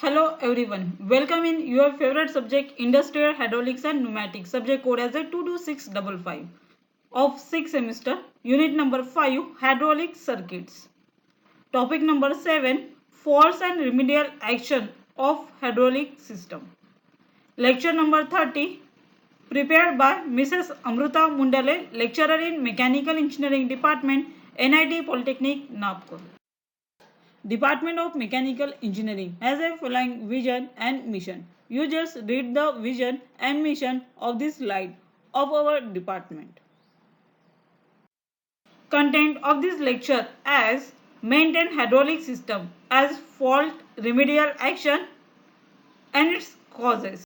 Hello everyone, welcome in your favorite subject Industrial Hydraulics and Pneumatics. Subject code as a 22655 of 6th semester, unit number 5 Hydraulic Circuits. Topic number 7 Faults and Remedial Action of Hydraulic System. Lecture number 30 prepared by Mrs. Amruta Mundale, lecturer in Mechanical Engineering Department, NIT Polytechnic, Nagpur. Department of Mechanical Engineering has a following vision and mission. You just read the vision and mission of this slide of our department. Content of this lecture as maintain hydraulic system as fault remedial action and its causes.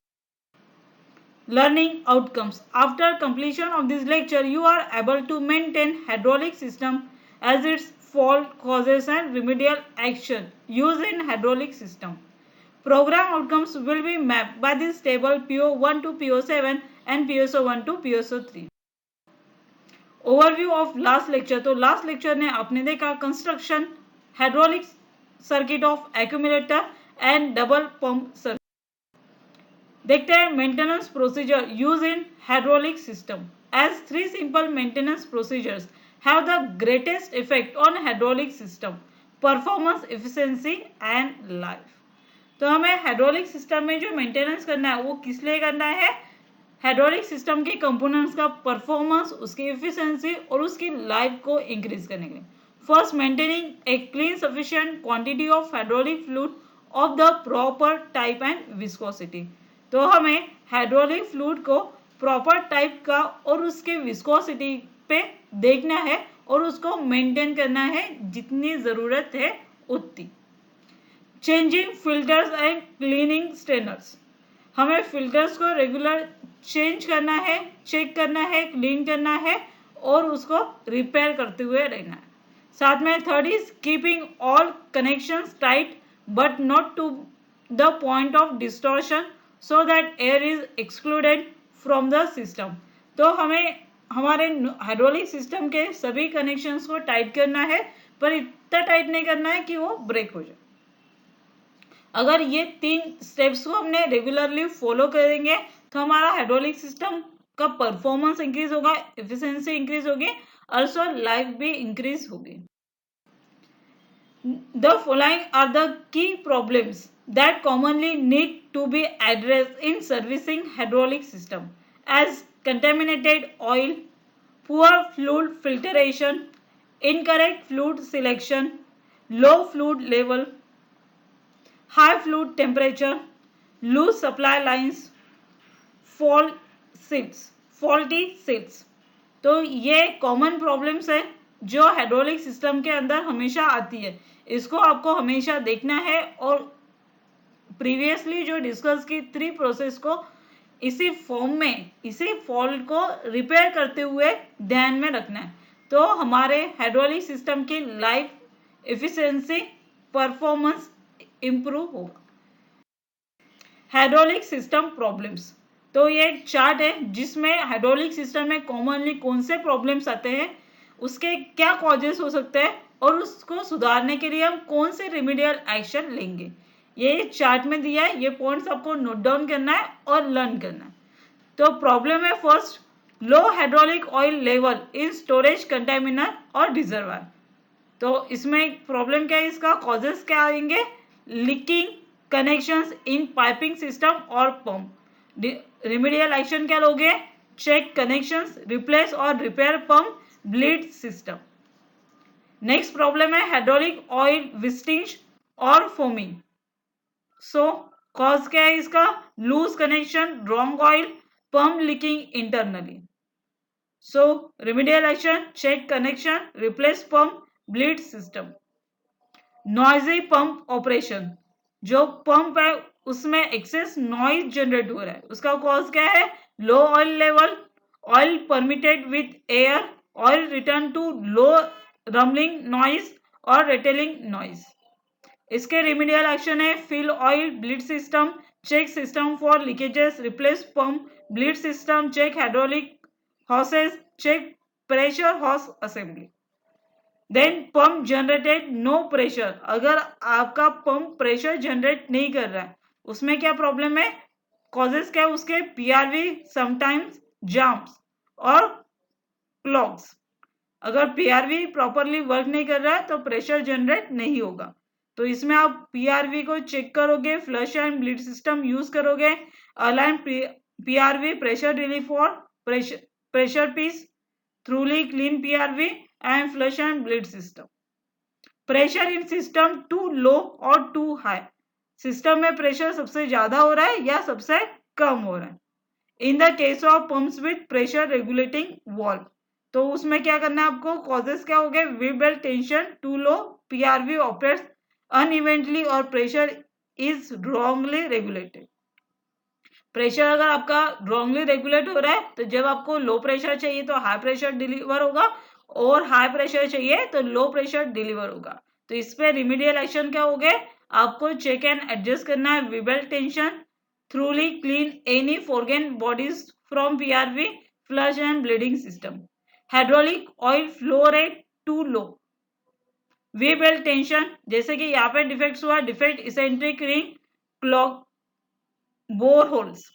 Learning outcomes. After completion of this lecture, you are able to maintain hydraulic system as its fault causes and remedial action used in hydraulic system. Program outcomes will be mapped by this table PO1 to PO7 and PSO1 to PSO3. Overview of last lecture. तो last lecture ने आपने देखा construction hydraulic circuit of accumulator and double pump circuit. देखते हैं maintenance procedure use in hydraulic system. As 3 simple maintenance procedures have the greatest effect on hydraulic system performance efficiency and life. तो हमें hydraulic system में जो maintenance करना है वो किस लिए करना है? हाइड्रोलिक सिस्टम के कंपोनेंट्स का परफॉर्मेंस, उसकी एफिशिएंसी और उसकी लाइफ को इंक्रीज करने के लिए. First, maintaining a clean sufficient quantity of hydraulic fluid of the proper type and viscosity. तो हमें हाइड्रोलिक फ्लूइड को प्रॉपर टाइप का और उसके विस्कोसिटी पे देखना है और उसको मेंटेन करना है जितनी ज़रूरत है उतनी. Changing filters and cleaning strainers. हमें फिल्टर्स को रेगुलर चेंज करना है, चेक करना है, क्लीन करना है और उसको रिपेयर करते हुए रहना है. साथ में third is keeping all connections tight but not to the point of distortion so that air is excluded from the system. तो हमें हमारे हाइड्रोलिक सिस्टम के सभी कनेक्शंस को टाइट करना है, पर इतना टाइट नहीं करना है कि वो ब्रेक हो जाए. अगर ये 3 स्टेप्स को हमने रेगुलरली फॉलो करेंगे तो हमारा हाइड्रोलिक सिस्टम का परफॉर्मेंस इंक्रीज होगा, एफिशिएंसी इंक्रीज होगी, ऑल्सो लाइफ भी इंक्रीज होगी. The following are the key problems that commonly need to be addressed in servicing hydraulic system as contaminated oil, poor fluid filtration, incorrect fluid selection, low fluid level, high fluid temperature, loose supply lines, faulty seats. तो ये common problems है जो hydraulic system के अंदर हमेशा आती है. इसको आपको हमेशा देखना है और प्रीवियसली जो डिस्कस की 3 प्रोसेस को इसी फॉर्म में, इसी फॉल्ट को रिपेयर करते हुए ध्यान में रखना है. तो हमारे हाइड्रोलिक सिस्टम की लाइफ, एफिशिएंसी, परफॉर्मेंस इंप्रूव होगा. Hydraulic system problems. तो ये एक चार्ट है जिसमें हाइड्रोलिक सिस्टम में कॉमनली कौन से प्रॉब्लम्स आते हैं, उसके क्या कॉजेस हो सकते हैं और उसको सुधारने के लिए हम कौन से रिमीडियल एक्शन लेंगे. ये चार्ट में दिया है, ये पॉइंट्स आपको नोट डाउन करना है और लर्न करना है. तो प्रॉब्लम है first, low hydraulic oil level in storage container और रिजर्वायर. तो इसमें प्रॉब्लम क्या है, इसका कॉजेस क्या आएंगे? Leaking connections in piping system और पंप. रिमीडियल एक्शन क्या लोगे? चेक कनेक्शंस, रिप्लेस और repair pump, bleed system. Next problem है हाइड्रोलिक ऑयल विस्टिंग और फोमिंग. सो कॉज क्या है इसका? Loose connection, wrong oil, pump leaking internally. So remedial action, check connection, replace pump, bleed system. Noisy pump operation. जो pump है उसमें access noise generate हो रहा है, उसका कॉज क्या है? Low oil level, oil permitted with air, oil return to low rumbling noise और रेटलिंग नॉइज. इसके रिमीडियल एक्शन है fill oil, bleed system, check system for leakages, replace pump, bleed system, check hydraulic hoses, check pressure hose assembly. Then pump generated no pressure, अगर आपका pump pressure generate नहीं कर रहा है, उसमें क्या प्रॉब्लम है, कॉजेस क्या है उसके, पीआरवी समटाइम्स जाम्स और क्लॉग्स। अगर पीआरवी प्रॉपरली वर्क नहीं कर रहा है तो प्रेशर जनरेट नहीं होगा। तो इसमें आप पीआरवी को चेक करोगे, flush and bleed system use करोगे, align PRV pressure relief for pressure piece, thoroughly clean PRV and flush and bleed system. Pressure in system too low और टू हाई, सिस्टम में प्रेशर सबसे ज्यादा हो रहा है या सबसे कम हो रहा है। In the case of pumps with pressure regulating valve, तो उसमें क्या करना है आपको, कॉजेस क्या हो गए, V belt tension too low, PRV operates unevenly और pressure is wrongly regulated. Pressure अगर आपका रॉन्गली रेगुलेट हो रहा है तो जब आपको लो प्रेशर चाहिए तो हाई प्रेशर डिलीवर होगा, और हाई प्रेशर चाहिए तो लो प्रेशर डिलीवर होगा। तो इस पे रिमीडियल एक्शन क्या हो गए, आपको चेक एंड एडजस्ट करना है V belt tension, thoroughly clean any foreign bodies from PRV, flush and bleeding system, hydraulic oil flow rate too low, V belt tension, जैसे कि यहाँ पे डिफेक्ट हुआ, defect eccentric ring clock bore holes,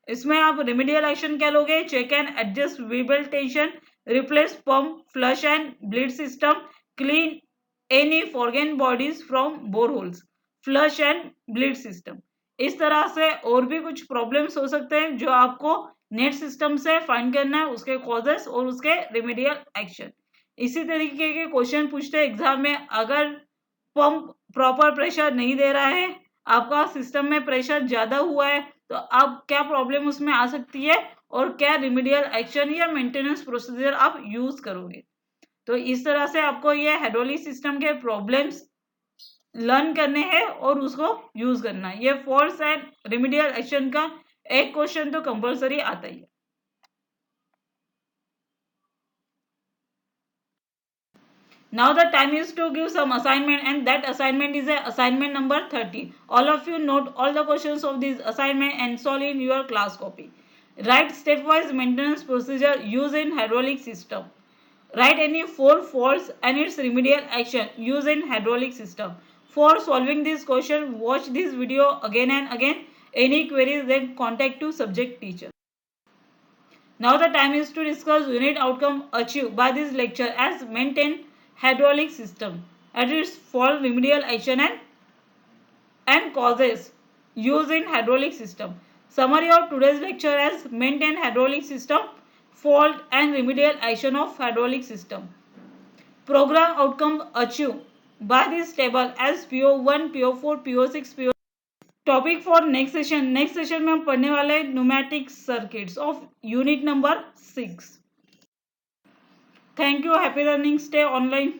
इसमें आप remedial action क्या लोगे, check and adjust V belt tension, replace pump, flush and bleed system, clean any foreign bodies from bore holes, flush and bleed system. इस तरह से और भी कुछ प्रॉब्लम्स हो सकते हैं जो आपको नेट सिस्टम से फाइंड करना है, उसके कॉजेस और उसके रिमीडियल एक्शन। इसी तरीके के क्वेश्चन पूछते हैं एग्जाम में, अगर पंप प्रॉपर प्रेशर नहीं दे रहा है, आपका सिस्टम में प्रेशर ज्यादा हुआ है, तो अब क्या प्रॉब्लम उसमें आ सकती है और क्या रिमीडियल एक्शन या मेंटेनेंस प्रोसीजर आप यूज करोगे। तो इस तरह से आपको ये हाइड्रोलिक सिस्टम के प्रॉब्लम्स लर्न करने हैं और उसको यूज करना है। ये फोर्स एंड रिमीडियल एक्शन का एक क्वेश्चन तो कंपलसरी आता ही है। Now the time is to give some assignment, and that assignment is a assignment number 30. All of you note all the questions of this assignment and solve in your class copy. Write stepwise maintenance procedure used in hydraulic system. Write any 4 faults and its remedial action used in hydraulic system. For solving this question, watch this video again and again. Any queries, then contact to subject teacher. Now the time is to discuss unit outcome achieved by this lecture as maintain hydraulic system at its fault remedial action and causes used in hydraulic system. Summary of today's lecture as maintain hydraulic system, fault and remedial action of hydraulic system. Program outcome achieved by this table as PO1, PO4, PO6, PO. Topic for next session में हम पढ़ने वाले हैं pneumatic circuits of unit number 6। Thank you, happy learning, stay online.